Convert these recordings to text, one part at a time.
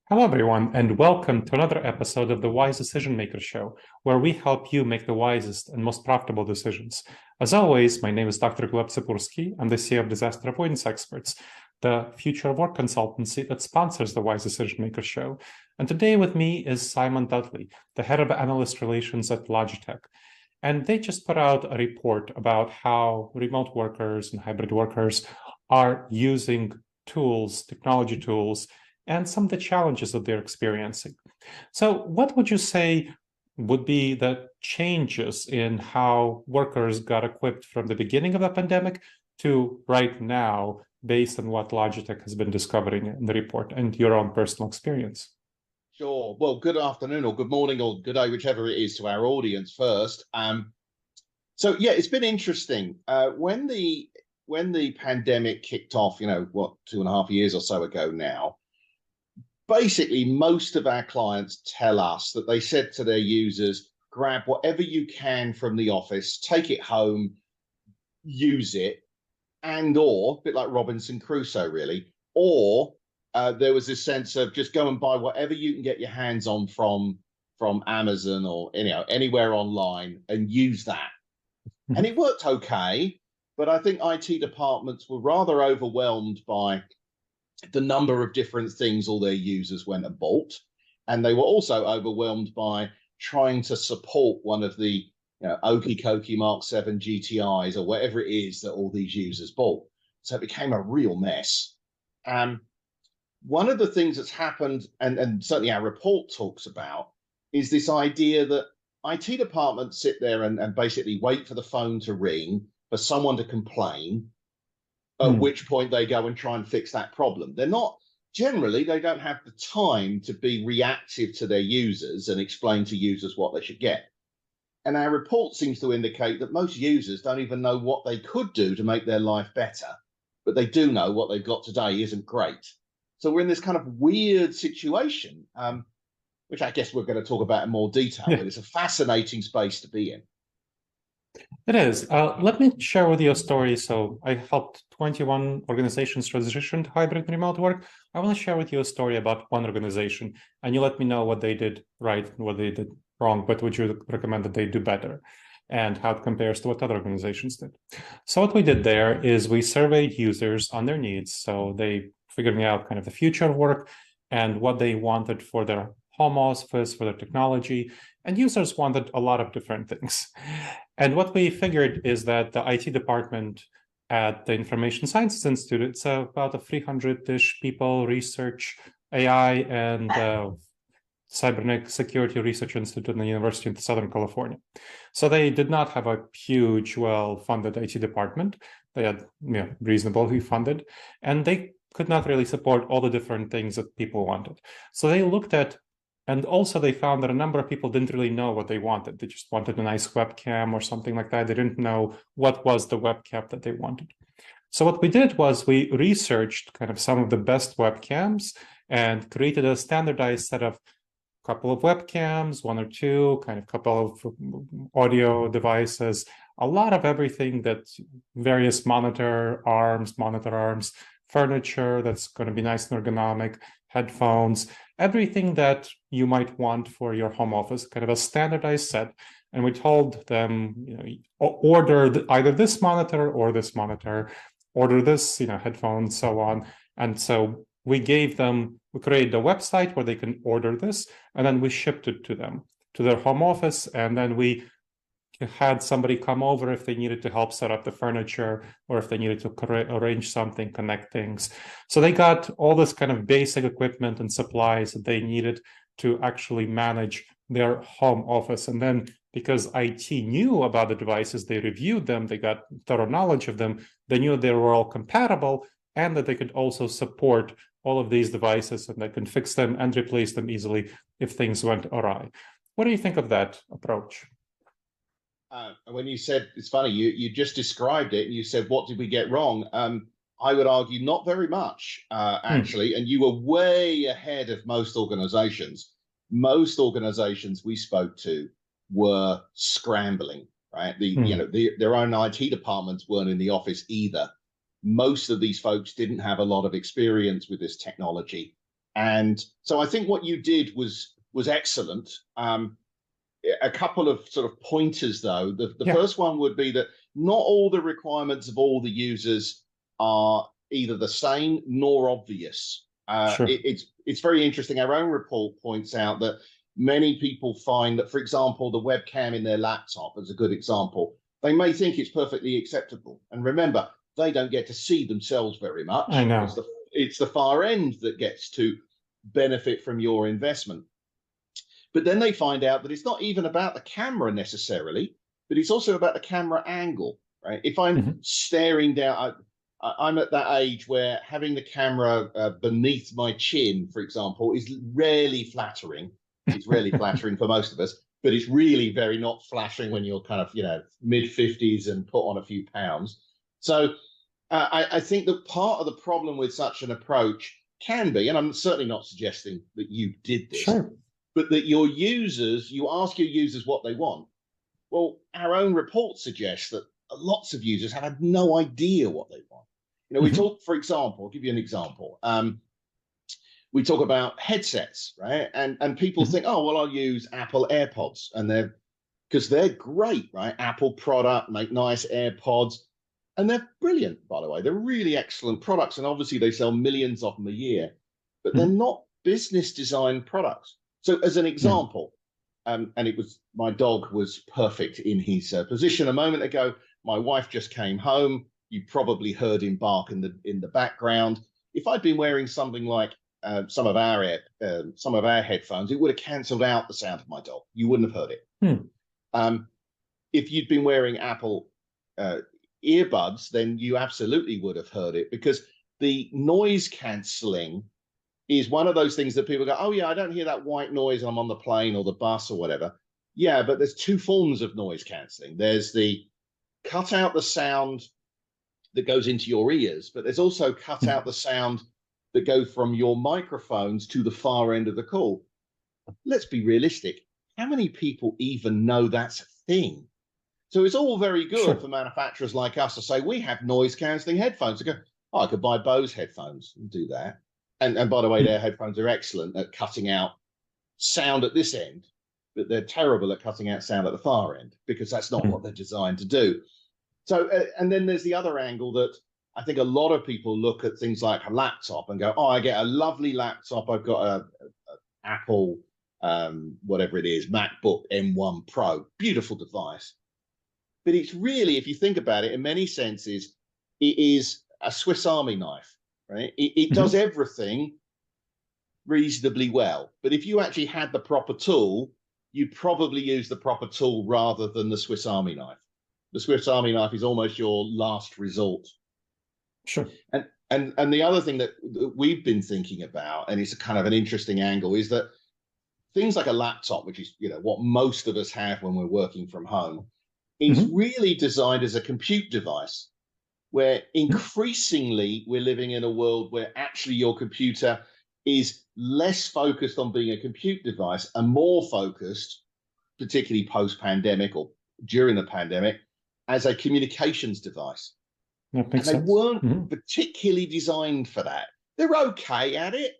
Hello, everyone, and welcome to another episode of the Wise Decision Maker Show, where we help you make the wisest and most profitable decisions. As always, my name is Dr. Gleb Tsipursky. I'm the CEO of Disaster Avoidance Experts, the future of work consultancy that sponsors the Wise Decision Maker Show. And today with me is Simon Dudley, the head of Analyst Relations at Logitech. And they just put out a report about how remote workers and hybrid workers are using tools, technology tools, and some of the challenges that they're experiencing. So what would you say would be the changes in how workers got equipped from the beginning of the pandemic to right now, based on what Logitech has been discovering in the report and your own personal experience? Sure. Well, good afternoon or good morning or good day, whichever it is to our audience first. So yeah, it's been interesting. When the pandemic kicked off, 2.5 years or so ago now, basically most of our clients tell us that they said to their users, grab whatever you can from the office, take it home, use it, and or a bit like Robinson Crusoe, really, or there was this sense of just go and buy whatever you can get your hands on from Amazon or anywhere online and use that. And it worked okay, but I think IT departments were rather overwhelmed by the number of different things all their users went and bought, and they were also overwhelmed by trying to support one of the Okie Kokie Mark 7 GTIs or whatever it is that all these users bought. So it became a real mess. One of the things that's happened, and certainly our report talks about, is this idea that IT departments sit there and basically wait for the phone to ring for someone to complain, at which point they go and try and fix that problem. They don't have the time to be reactive to their users and explain to users what they should get. And our report seems to indicate that most users don't even know what they could do to make their life better, but they do know what they've got today isn't great. So we're in this kind of weird situation, which I guess we're going to talk about in more detail, but it's a fascinating space to be in. It is. Let me share with you a story. So I helped 21 organizations transition to hybrid and remote work. I want to share with you a story about one organization, and you let me know what they did right and what they did wrong, but would you recommend that they do better, and how it compares to what other organizations did. So what we did there is we surveyed users on their needs. So they figured out kind of the future of work and what they wanted for their home office, for their technology, and users wanted a lot of different things. And what we figured is that the IT department at the Information Sciences Institute, it's about a 300-ish people research AI and cyber security research institute in the University of Southern California. So they did not have a huge, well-funded IT department. They had reasonably funded, and they could not really support all the different things that people wanted. So they looked at, and also they found that a number of people didn't really know what they wanted. They just wanted a nice webcam or something like that. They didn't know what was the webcam that they wanted. So what we did was we researched kind of some of the best webcams and created a standardized set of couple of webcams, one or two, kind of couple of audio devices, a lot of everything that various monitor arms, furniture that's going to be nice and ergonomic, headphones, everything that you might want for your home office, kind of a standardized set. And we told them, order either this monitor or this monitor, order this, headphones, so on. And so we created a website where they can order this, and then we shipped it to them, to their home office. And then we had somebody come over if they needed to help set up the furniture or if they needed to arrange something, connect things. So they got all this kind of basic equipment and supplies that they needed to actually manage their home office. And then because IT knew about the devices, they reviewed them, they got thorough knowledge of them, they knew they were all compatible and that they could also support all of these devices and they can fix them and replace them easily if things went awry. What do you think of that approach? When you said, it's funny, you just described it and you said, what did we get wrong? I would argue not very much, actually. And you were way ahead of most organizations. Most organizations we spoke to were scrambling, right? Their own IT departments weren't in the office either. Most of these folks didn't have a lot of experience with this technology. And so I think what you did was excellent. A couple of sort of pointers, though. The Yeah, first one would be that not all the requirements of all the users are either the same nor obvious. sure. It's very interesting. Our own report points out that many people find that, for example, the webcam in their laptop, as a good example, they may think it's perfectly acceptable. And remember, they don't get to see themselves very I much. know. It's the far end that gets to benefit from your investment. But then they find out that it's not even about the camera necessarily, but it's also about the camera angle, right? If I'm staring down, I'm at that age where having the camera beneath my chin, for example, is rarely flattering. It's rarely flattering for most of us, but it's really very not flattering when you're kind of, mid-50s and put on a few pounds. So I think that part of the problem with such an approach can be, and I'm certainly not suggesting that you did this, Sure. but that you ask your users what they want. Well, our own report suggests that lots of users have had no idea what they want. We talk, for example, I'll give you an example. We talk about headsets, right? And people think, oh, well, I'll use Apple AirPods, and because they're great, right? Apple product, make nice AirPods, and they're brilliant, by the way. They're really excellent products, and obviously they sell millions of them a year, but they're not business design products. So as an example, and my dog was perfect in his position a moment ago. My wife just came home. You probably heard him bark in the background. If I'd been wearing something like some of our headphones, it would have cancelled out the sound of my dog. You wouldn't have heard it. If you'd been wearing Apple earbuds, then you absolutely would have heard it, because the noise cancelling is one of those things that people go, oh yeah, I don't hear that white noise when I'm on the plane or the bus or whatever. Yeah, but there's two forms of noise cancelling. There's the cut out the sound that goes into your ears, but there's also cut out the sound that go from your microphones to the far end of the call. Let's be realistic. How many people even know that's a thing? So it's all very good for manufacturers like us to say, we have noise cancelling headphones. To go, oh, I could buy Bose headphones and do that. And by the way, their headphones are excellent at cutting out sound at this end, but they're terrible at cutting out sound at the far end, because that's not what they're designed to do. So, and then there's the other angle that I think a lot of people look at things like a laptop and go, oh, I get a lovely laptop. I've got a Apple, whatever it is, MacBook M1 Pro, beautiful device. But it's really, if you think about it, in many senses, it is a Swiss Army knife, right? It does everything reasonably well. But if you actually had the proper tool, you'd probably use the proper tool rather than the Swiss Army knife. The Swiss Army knife is almost your last resort. Sure. And the other thing that we've been thinking about, and it's a kind of an interesting angle, is that things like a laptop, which is what most of us have when we're working from home, is really designed as a compute device, where increasingly we're living in a world where actually your computer is less focused on being a compute device and more focused, particularly post-pandemic or during the pandemic, as a communications device. That makes sense. They weren't particularly designed for that. They're okay at it,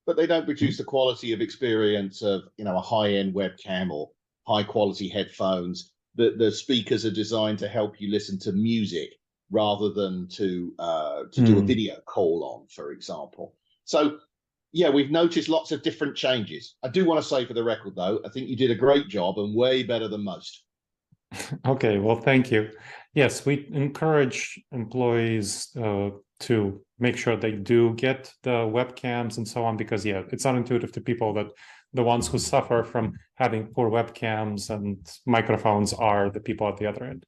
but they don't produce the quality of experience of a high-end webcam or high-quality headphones. The speakers are designed to help you listen to music rather than to do a video call on, for example. So, yeah, we've noticed lots of different changes. I do want to say, for the record, though, I think you did a great job and way better than most. Okay, well, thank you. Yes, we encourage employees to make sure they do get the webcams and so on, because, yeah, it's not intuitive to people that the ones who suffer from having poor webcams and microphones are the people at the other end.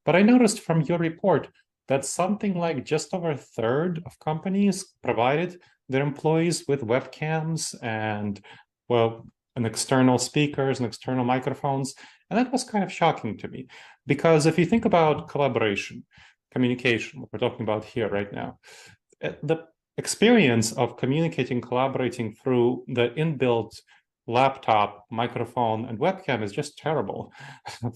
But I noticed from your report that something like just over a third of companies provided their employees with webcams and, well, and external speakers and external microphones. And that was kind of shocking to me, because if you think about collaboration, communication, what we're talking about here right now, the experience of communicating, collaborating through the inbuilt laptop, microphone, and webcam is just terrible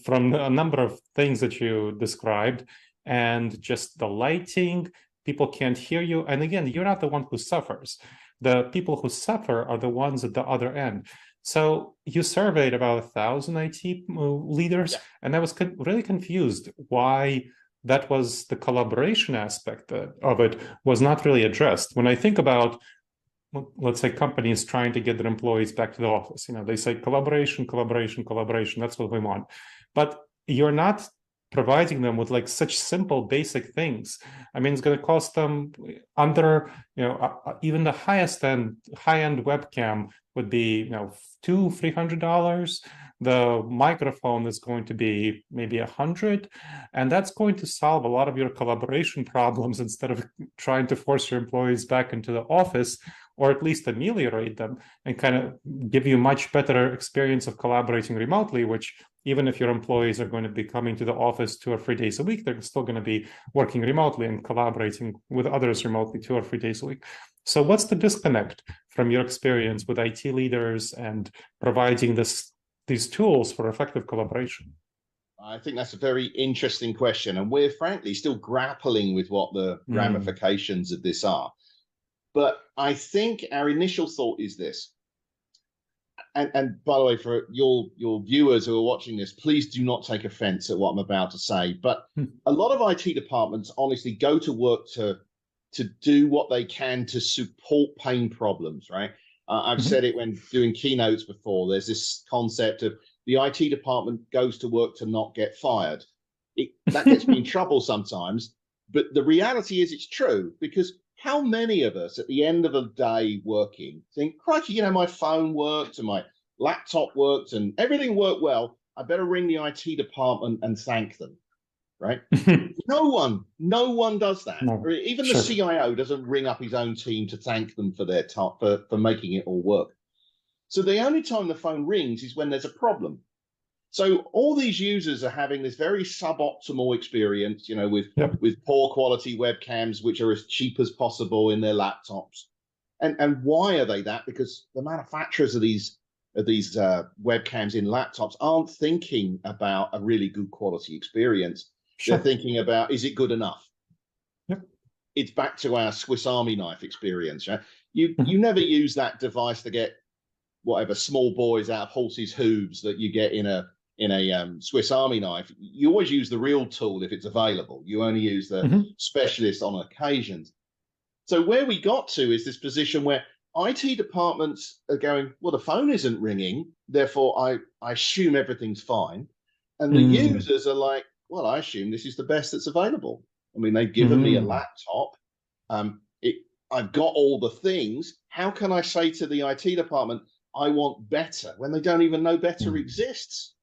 from a number of things that you described, and just the lighting, people can't hear you. And again, you're not the one who suffers. The people who suffer are the ones at the other end. So you surveyed about 1,000 IT leaders, Yeah. and I was really confused why that was the collaboration aspect of it was not really addressed. When I think about, let's say, companies trying to get their employees back to the office, they say collaboration, collaboration, collaboration. That's what we want. But you're not providing them with like such simple basic things. I mean, it's going to cost them under, even the high end webcam would be, $200-$300. The microphone is going to be maybe 100, and that's going to solve a lot of your collaboration problems instead of trying to force your employees back into the office, or at least ameliorate them and kind of give you much better experience of collaborating remotely, which even if your employees are going to be coming to the office 2 or 3 days a week, they're still going to be working remotely and collaborating with others remotely 2 or 3 days a week. So what's the disconnect from your experience with IT leaders and providing these tools for effective collaboration? I think that's a very interesting question. And we're frankly still grappling with what the ramifications of this are. But I think our initial thought is this. And by the way, for your viewers who are watching this, please do not take offense at what I'm about to say. But a lot of IT departments honestly go to work to do what they can to support pain problems, right? I've said it when doing keynotes before. There's this concept of the IT department goes to work to not get fired. That gets me in trouble sometimes, but the reality is it's true, because how many of us at the end of a day working think, crikey, my phone worked and my laptop worked and everything worked well. I better ring the IT department and thank them, right? No one does that. No. Even the CIO doesn't ring up his own team to thank them for their for making it all work. So the only time the phone rings is when there's a problem. So all these users are having this very suboptimal experience, with poor quality webcams, which are as cheap as possible in their laptops. And why are they that? Because the manufacturers of these webcams in laptops aren't thinking about a really good quality experience. They're thinking about, is it good enough? Yep. It's back to our Swiss Army knife experience. Right? You never use that device to get whatever small boys out of horses' hooves that you get in a Swiss Army knife. You always use the real tool if it's available. You only use the specialist on occasions. So where we got to is this position where IT departments are going, well, the phone isn't ringing, therefore I assume everything's fine. And the users are like, well, I assume this is the best that's available. I mean, they've given me a laptop. I've got all the things. How can I say to the IT department, I want better, when they don't even know better exists?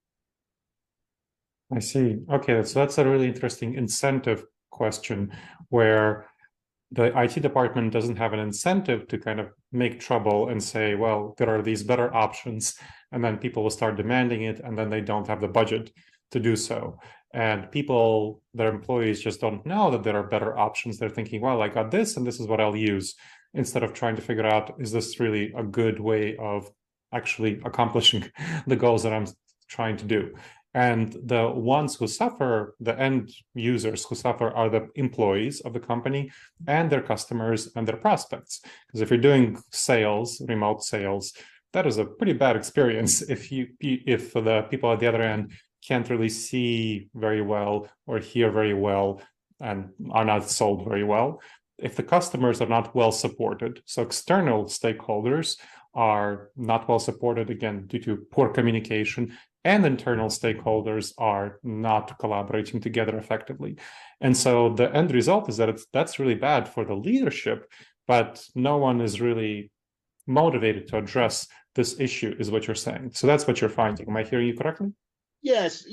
I see. Okay, so that's a really interesting incentive question, where the IT department doesn't have an incentive to kind of make trouble and say, well, there are these better options, and then people will start demanding it, and then they don't have the budget to do so. And their employees just don't know that there are better options. They're thinking, well, I got this, and this is what I'll use, instead of trying to figure out, is this really a good way of actually accomplishing the goals that I'm trying to do? And the ones who suffer, the end users who suffer, are the employees of the company and their customers and their prospects. Because if you're doing sales, remote sales, that is a pretty bad experience if the people at the other end can't really see very well or hear very well and are not sold very well. If the customers are not well supported, so external stakeholders are not well supported, again, due to poor communication, and internal stakeholders are not collaborating together effectively. And so the end result is that that's really bad for the leadership, but no one is really motivated to address this issue, is what you're saying. So that's what you're finding. Am I hearing you correctly? Yes.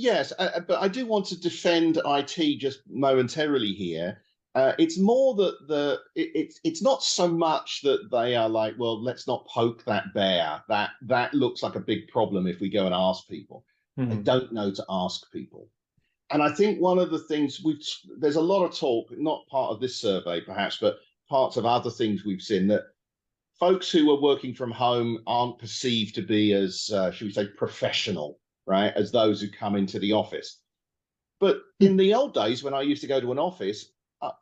But I do want to defend IT just momentarily here. It's more that it's not so much that they are like, well, let's not poke that bear. That looks like a big problem if we go and ask people. They don't know to ask people. And I think one of the things there's a lot of talk, not part of this survey perhaps, but parts of other things we've seen, that folks who are working from home aren't perceived to be as, should we say, professional, right, as those who come into the office. But in the old days, when I used to go to an office,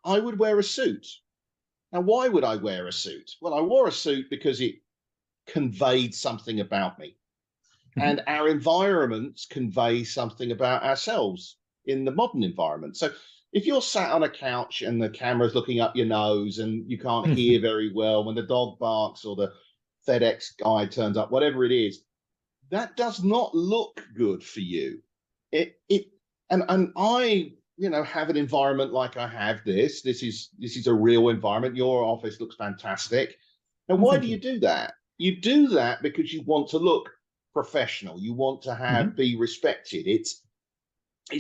I would wear a suit. Now, why would I wear a suit? Well, I wore a suit because it conveyed something about me. And our environments convey something about ourselves in the modern environment. So if you're sat on a couch and the camera's looking up your nose and you can't hear very well when the dog barks or the FedEx guy turns up, whatever it is, that does not look good for you. And I, have an environment like I have this. This is a real environment. Your office looks fantastic. And why do you do that? You do that because you want to look professional. You want to be respected. It's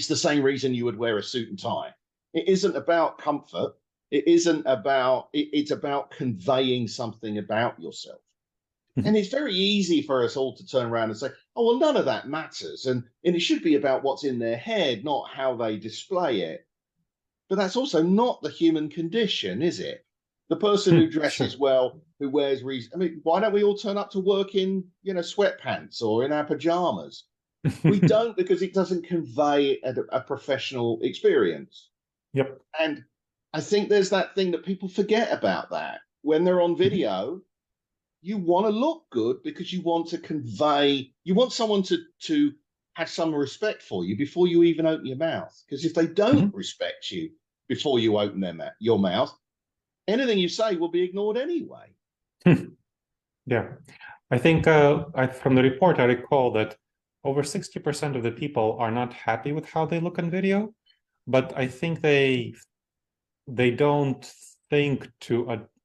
the same reason you would wear a suit and tie. It isn't about comfort. It's about conveying something about yourself. And it's very easy for us all to turn around and say, oh, well, none of that matters. And it should be about what's in their head, not how they display it. But that's also not the human condition, is it? The person who dresses well, who wears reason. I mean, why don't we all turn up to work in, sweatpants or in our pajamas? We don't, because it doesn't convey a professional experience. Yep. And I think there's that thing that people forget about that. When they're on video, you want to look good because you want to convey, you want someone to have some respect for you before you even open your mouth. Because if they don't respect you before you open your mouth, anything you say will be ignored anyway. Yeah. I think from the report, I recall that over 60% of the people are not happy with how they look on video, but I think they don't think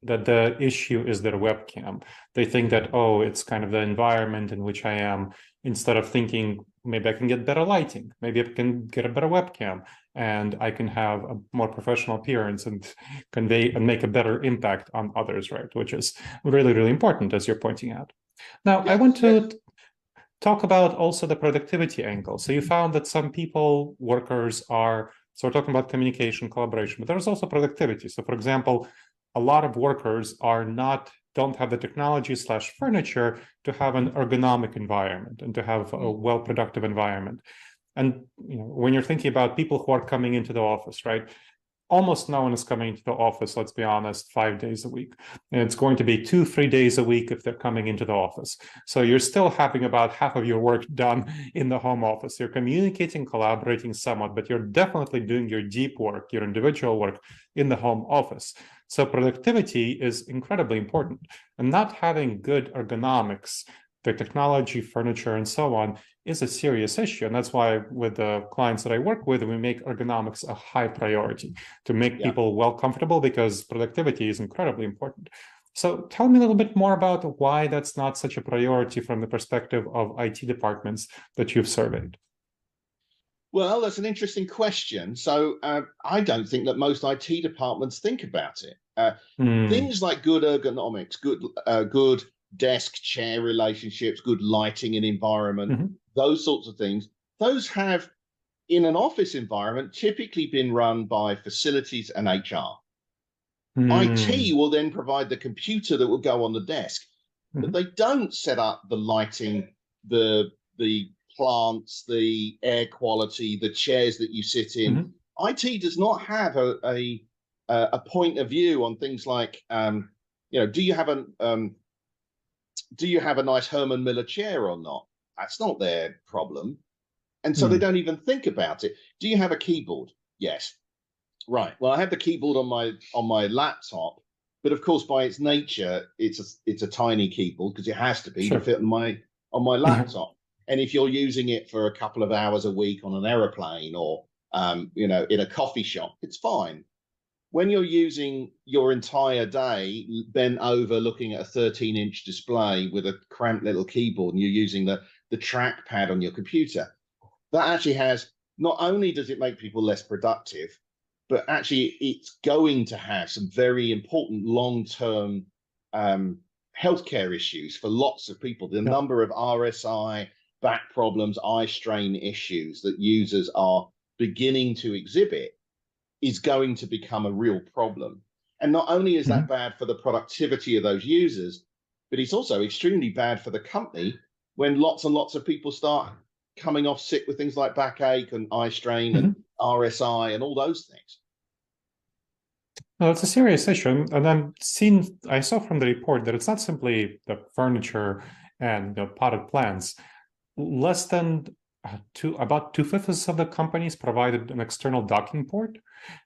that the issue is their webcam. They think that, oh, it's kind of the environment in which I am, instead of thinking maybe I can get better lighting, maybe I can get a better webcam, and I can have a more professional appearance and convey and make a better impact on others, right? Which is really, really important, as you're pointing out. Now, I want to talk about also the productivity angle. So you found that some workers are, so we're talking about communication, collaboration, but there's also productivity. So for example, a lot of workers don't have the technology / furniture to have an ergonomic environment and to have a well-productive environment. And when you're thinking about people who are coming into the office, right? Almost no one is coming into the office, let's be honest, 5 days a week. And it's going to be 2-3 days a week if they're coming into the office. So you're still having about half of your work done in the home office. You're communicating, collaborating somewhat, but you're definitely doing your deep work, your individual work in the home office. So productivity is incredibly important. And not having good ergonomics, the technology, furniture, and so on, is a serious issue. And that's why with the clients that I work with, we make ergonomics a high priority to make people well comfortable, because productivity is incredibly important. So tell me a little bit more about why that's not such a priority from the perspective of IT departments that you've surveyed. Well, that's an interesting question. So I don't think that most IT departments think about it. Things like good ergonomics, good desk chair relationships, good lighting and environment, those sorts of things, those have, in an office environment, typically been run by facilities and HR. IT will then provide the computer that will go on the desk, but they don't set up the lighting, the plants, the air quality, the chairs that you sit in. IT does not have a point of view on things like, do you have a nice Herman Miller chair or not? That's not their problem. And so they don't even think about it. Do you have a keyboard? Yes. Right. Well, I have the keyboard on my laptop, but of course, by its nature, it's a tiny keyboard because it has to be to fit on my laptop. And if you're using it for a couple of hours a week on an aeroplane or in a coffee shop, it's fine. When you're using your entire day bent over looking at a 13-inch display with a cramped little keyboard, and you're using the trackpad on your computer, that actually has, not only does it make people less productive, but actually it's going to have some very important long-term healthcare issues for lots of people. The number of RSI, back problems, eye strain issues that users are beginning to exhibit is going to become a real problem. And not only is that bad for the productivity of those users, but it's also extremely bad for the company when lots and lots of people start coming off sick with things like backache and eye strain and RSI and all those things. No, it's a serious issue, and I saw from the report that it's not simply the furniture and potted plants. Less than about two-fifths of the companies provided an external docking port,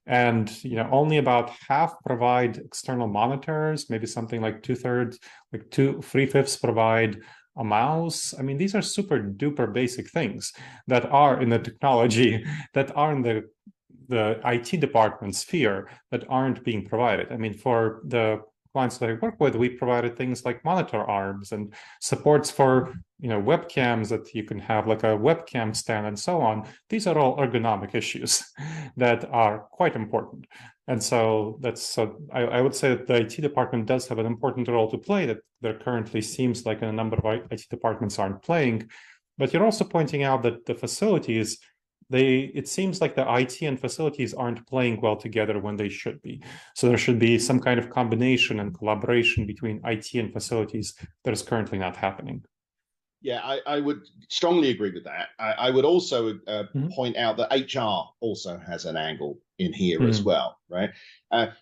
and only about half provide external monitors. Maybe something like two-thirds, like three-fifths provide a mouse. I mean, these are super duper basic things that are in the technology that are in the IT department sphere that aren't being provided. I mean, for the clients that I work with, we provided things like monitor arms and supports for webcams that you can have like a webcam stand and so on. These are all ergonomic issues that are quite important. And so I would say that the IT department does have an important role to play that there currently seems like a number of IT departments aren't playing. But you're also pointing out that the facilities, it seems like the IT and facilities aren't playing well together when they should be. So there should be some kind of combination and collaboration between IT and facilities that is currently not happening. Yeah, I would strongly agree with that. I would also point out that HR also has an angle in here as well, right?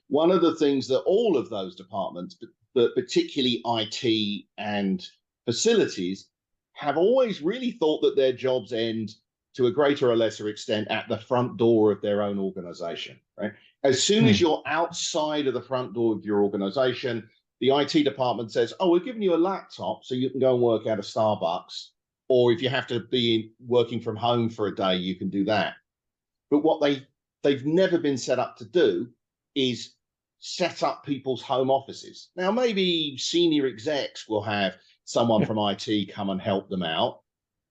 One of the things that all of those departments, but particularly IT and facilities, have always really thought that their jobs end to a greater or lesser extent at the front door of their own organization, right? As soon as you're outside of the front door of your organization, the IT department says, oh, we're giving you a laptop so you can go and work out of Starbucks. Or if you have to be working from home for a day, you can do that. But what they've never been set up to do is set up people's home offices. Now, maybe senior execs will have someone from IT come and help them out.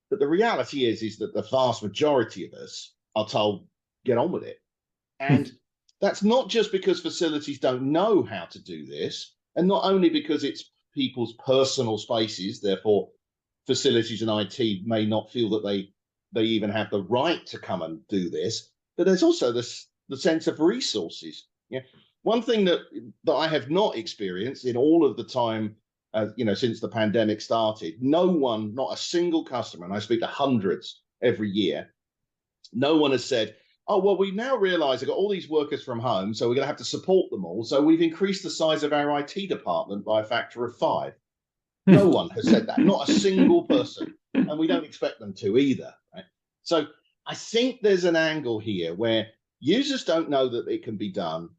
But the reality is that the vast majority of us are told, get on with it. And that's not just because facilities don't know how to do this, and not only because it's people's personal spaces, therefore facilities and IT may not feel that they even have the right to come and do this, but there's also the sense of resources. Yeah. One thing that I have not experienced in all of the time since the pandemic started, no one, not a single customer, and I speak to hundreds every year, no one has said, oh, well, we now realize I've got all these workers from home, so we're going to have to support them all. So we've increased the size of our IT department by a factor of 5. No one has said that, not a single person. And we don't expect them to either. Right? So I think there's an angle here where users don't know that it can be done.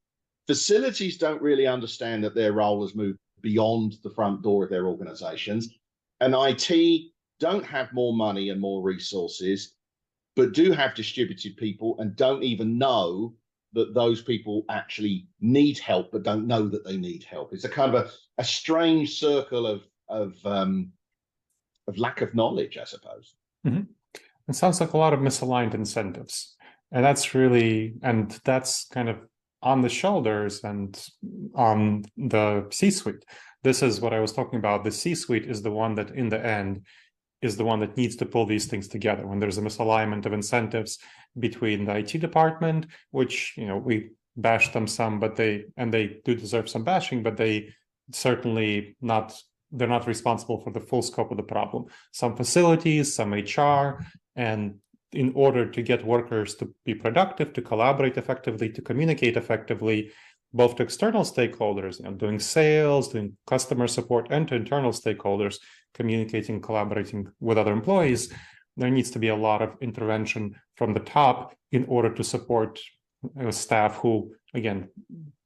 Facilities don't really understand that their role has moved beyond the front door of their organizations. And IT don't have more money and more resources, but do have distributed people and don't even know that those people actually need help, but don't know that they need help. It's a kind of a strange circle of lack of knowledge, I suppose. It sounds like a lot of misaligned incentives. And that's kind of on the shoulders and on the C-suite. This is what I was talking about. The C-suite is the one that in the end is the one that needs to pull these things together. When there's a misalignment of incentives between the IT department, which we bash them some, but they do deserve some bashing, but they're not responsible for the full scope of the problem. Some facilities, some HR, and in order to get workers to be productive, to collaborate effectively, to communicate effectively, both to external stakeholders, doing sales, doing customer support, and to internal stakeholders, communicating, collaborating with other employees, there needs to be a lot of intervention from the top in order to support staff who, again,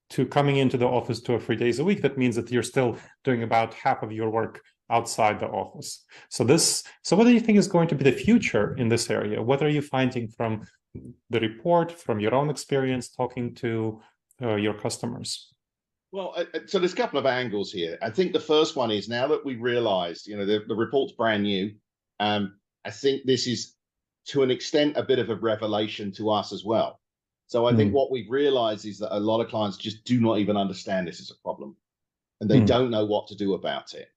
to coming into the office 2 or 3 days a week, that means that you're still doing about half of your work outside the office. So what do you think is going to be the future in this area? What are you finding from the report, from your own experience talking to your customers? Well, so there's a couple of angles here. I think the first one is, now that we've realized, the report's brand new, I think this is to an extent a bit of a revelation to us as well. So I think what we've realized is that a lot of clients just do not even understand this as a problem, and they don't know what to do about it.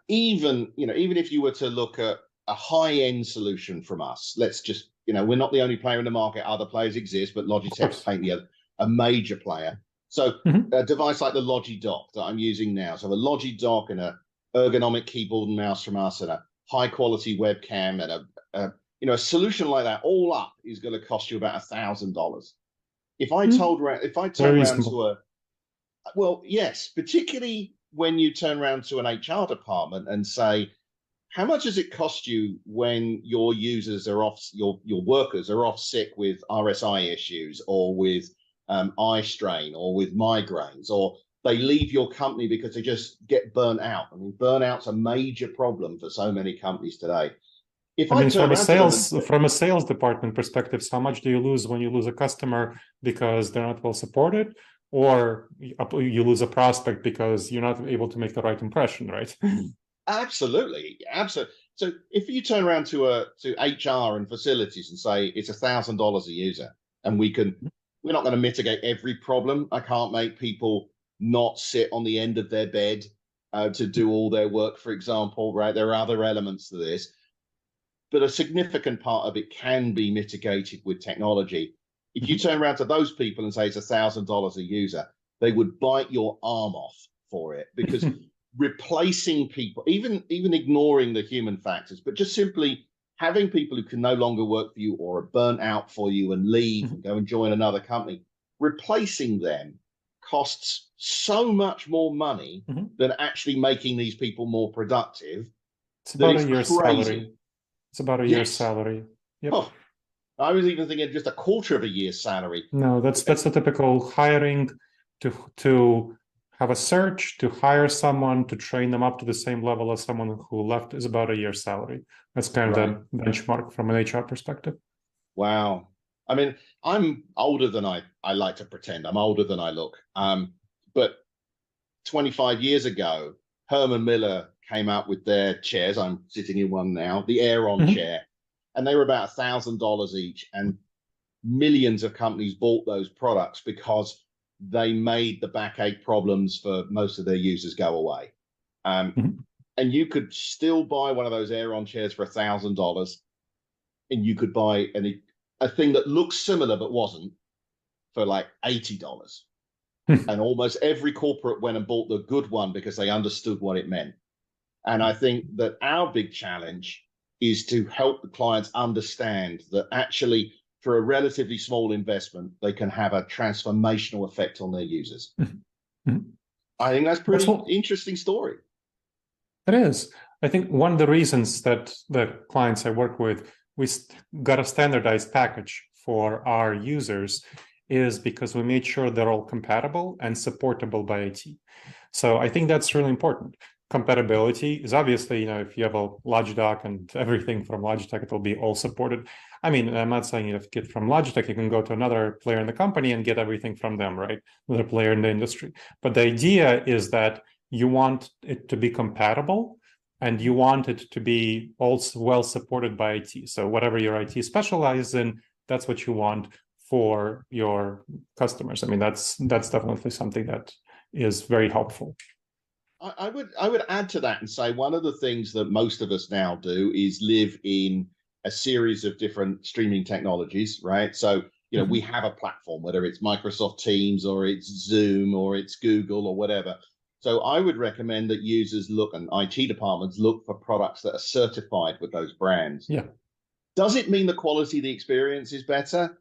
Even if you were to look at a high-end solution from us, let's just, we're not the only player in the market. Other players exist, but Logitech's painting a major player. So a device like the Logidock that I'm using now, so a Logidock and a ergonomic keyboard and mouse from us and a high-quality webcam and a solution like that, all up is going to cost you about $1,000. If I Hmm. turn Very around reasonable. to a well, yes, particularly when you turn around to an HR department and say, how much does it cost you when your users are off, your workers are off sick with RSI issues or with eye strain or with migraines, or they leave your company because they just get burnt out? I mean, burnout's a major problem for so many companies today. If I I mean, turn around to them and say, from a sales department perspective, how much do you lose when you lose a customer because they're not well supported, or you lose a prospect because you're not able to make the right impression, right? absolutely, absolutely. So if you turn around to HR and facilities and say it's $1,000 a user, and we're not going to mitigate every problem. I can't make people not sit on the end of their bed to do all their work, for example. Right? There are other elements to this, but a significant part of it can be mitigated with technology. If you turn around to those people and say it's $1,000 a user, they would bite your arm off for it, because replacing people, even ignoring the human factors, but just simply having people who can no longer work for you or are burnt out for you and leave and go and join another company, replacing them costs so much more money than actually making these people more productive It's that about a it's year's crazy. salary. It's about a year's Yes. salary. Yep. Oh, I was even thinking just a quarter of a year's salary. No, that's the typical hiring to have a search, to hire someone, to train them up to the same level as someone who left is about a year's salary. That's kind of Right. the benchmark from an HR perspective. Wow. I mean, I'm older than I like to pretend. I'm older than I look. But 25 years ago, Herman Miller came out with their chairs. I'm sitting in one now, the Aeron Mhm. chair, and they were about $1,000 each. And millions of companies bought those products because they made the backache problems for most of their users go away. Um, Mhm. and you could still buy one of those Aeron chairs for $1,000, and you could buy a thing that looks similar but wasn't for like $80. And almost every corporate went and bought the good one because they understood what it meant. And I think that our big challenge is to help the clients understand that actually, for a relatively small investment, they can have a transformational effect on their users. Mhm. I think that's That's pretty what interesting story. it is. I think one of the reasons that the clients I work with, got a standardized package for our users is because we made sure they're all compatible and supportable by IT. So I think that's really important. Compatibility is obviously, if you have a Logitech and everything from Logitech, it will be all supported. I mean, I'm not saying if you get from Logitech, you can go to another player in the company and get everything from them, right? Another player in the industry. But the idea is that you want it to be compatible and you want it to be also well supported by IT. So whatever your IT specializes in, that's what you want for your customers. I mean, that's definitely something that is very helpful. I would add to that and say one of the things that most of us now do is live in a series of different streaming technologies, right? So, we Mhm. have a platform, whether it's Microsoft Teams or it's Zoom or it's Google or whatever. So I would recommend that users look, and IT departments look for products that are certified with those brands. Yeah. Does it mean the quality of the experience is better?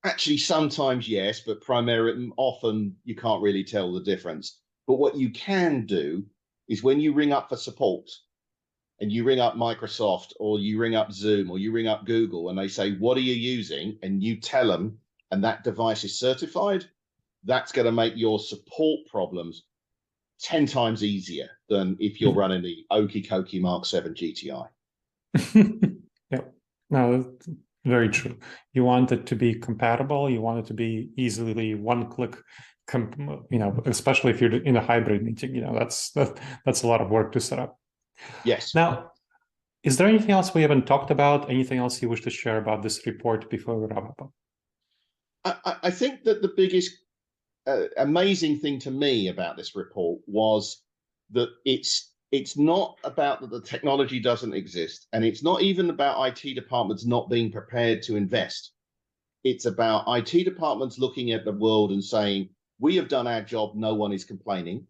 Actually, sometimes yes, but primarily, often you can't really tell the difference. But what you can do is when you ring up for support and you ring up Microsoft or you ring up Zoom or you ring up Google and they say, what are you using? And you tell them, and that device is certified, that's going to make your support problems 10 times easier than if you're running the Okie Kokie Mark 7 GTI. Yeah. No, very true. You want it to be compatible. You want it to be easily one click, especially if you're in a hybrid meeting, that's a lot of work to set up. Yes. Now, is there anything else we haven't talked about? Anything else you wish to share about this report before we wrap up? I think that the biggest amazing thing to me about this report was that it's not about that the technology doesn't exist, and it's not even about IT departments not being prepared to invest. It's about IT departments looking at the world and saying, we have done our job, no one is complaining.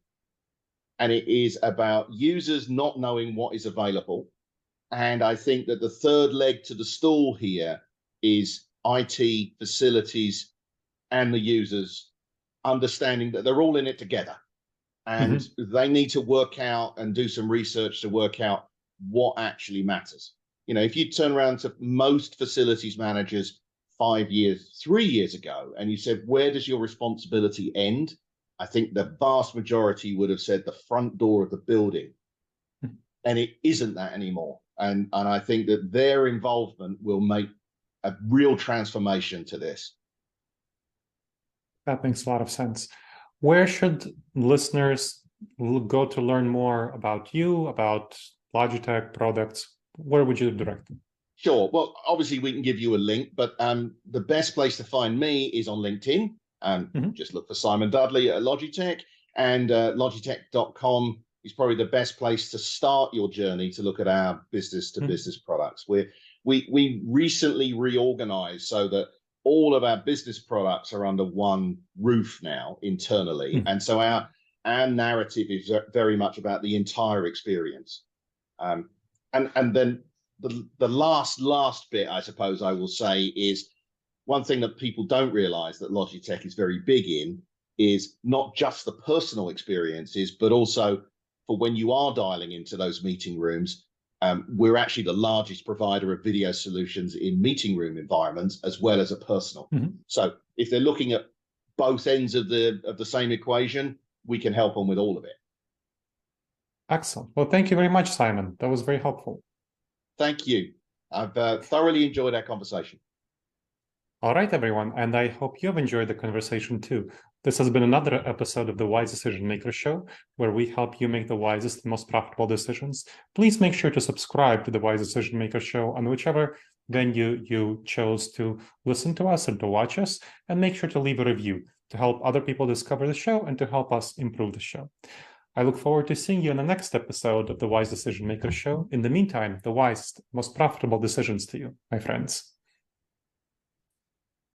And it is about users not knowing what is available. And I think that the third leg to the stool here is IT facilities and the users understanding that they're all in it together, and they need to work out and do some research to work out what actually matters. You know, if you turn around to most facilities managers 5 years, 3 years ago, and you said, where does your responsibility end? I think the vast majority would have said the front door of the building. And it isn't that anymore. And I think that their involvement will make a real transformation to this. That makes a lot of sense. Where should listeners go to learn more about you, about Logitech products? Where would you direct them? Sure. Well, obviously we can give you a link, but the best place to find me is on LinkedIn. Just look for Simon Dudley at Logitech, and logitech.com is probably the best place to start your journey to look at our business-to-business products. We recently reorganized so that all of our business products are under one roof now internally. And so our narrative is very much about the entire experience. And then the last bit, I suppose I will say, is one thing that people don't realize that Logitech is very big in is not just the personal experiences, but also for when you are dialing into those meeting rooms. We're actually the largest provider of video solutions in meeting room environments as well as a personal. So if they're looking at both ends of the same equation, we can help them with all of it. Excellent. Well, thank you very much, Simon. That was very helpful. Thank you. I've thoroughly enjoyed our conversation. All right, everyone, and I hope you have enjoyed the conversation too. This has been another episode of the Wise Decision Maker Show, where we help you make the wisest and most profitable decisions. Please make sure to subscribe to the Wise Decision Maker Show on whichever venue you chose to listen to us and to watch us, and make sure to leave a review to help other people discover the show and to help us improve the show. I look forward to seeing you in the next episode of the Wise Decision Maker Show. In the meantime, the wisest, most profitable decisions to you, my friends.